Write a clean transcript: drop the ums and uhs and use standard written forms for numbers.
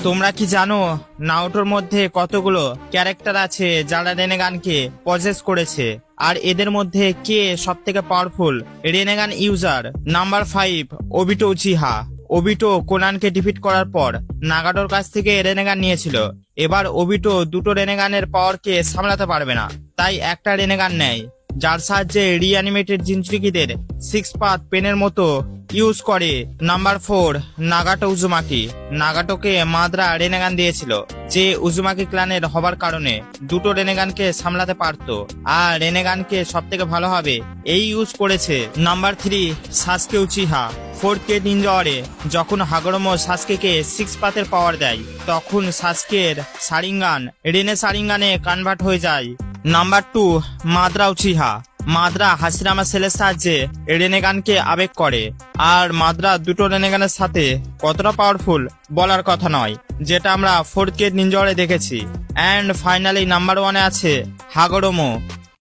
তোমরা কি জানো নাওটোর মধ্যে কতগুলো ক্যারেক্টার আছে যারা রেনেগানকে পজেস করেছে, আর এদের মধ্যে কে সব থেকে powerful Rinnegan user? Number 5, Obito Uchiha. Obito কোনানকে ডিফিট করার পর নাগাটোর কাছ থেকে রেনেগান নিয়েছিল। এবার ওবিটো দুটো রেনেগানের পাওয়ারকে সামলাতে পারবে না, তাই একটা রেনেগান নেয়, যার সাহায্যে রিঅ্যানিমেটেড জিনচুরিকিদের 6 পাথ পেনের মতো ইউজ করে। Number 4, নাগাটো Uzumaki. নাগাটোকে মাদ্রা রেনেগান দিয়েছিল, যে উজুমাকি ক্লানের হবার কারণে দুটো রেনেগানকে সামলাতে পারত, আর রেনেগানকে সব থেকে ভালোভাবে এই ইউজ করেছে। Number 3, সাসকে Uchiha. 4th কে নিনজা ওয়ারে যখন হাগরোমো সাসকেকে 6 পাথের পাওয়ার দেয়, তখন সাসকের সারিঙ্গান রেনে সারিঙ্গানে কনভার্ট হয়ে যায়। Number 2, Madra Uchiha. Madra Hashirama সেলের সাহায্যে রেনেগানকে আবেগ করে, আর মাদ্রা দুটো রেনেগানের সাথে কতটা পাওয়ারফুল বলার কথা নয়, যেটা আমরা 4th কে নিনজা ওয়ারে দেখেছি। অ্যান্ড ফাইনালি নাম্বার 1-এ আছে হাগরোমো।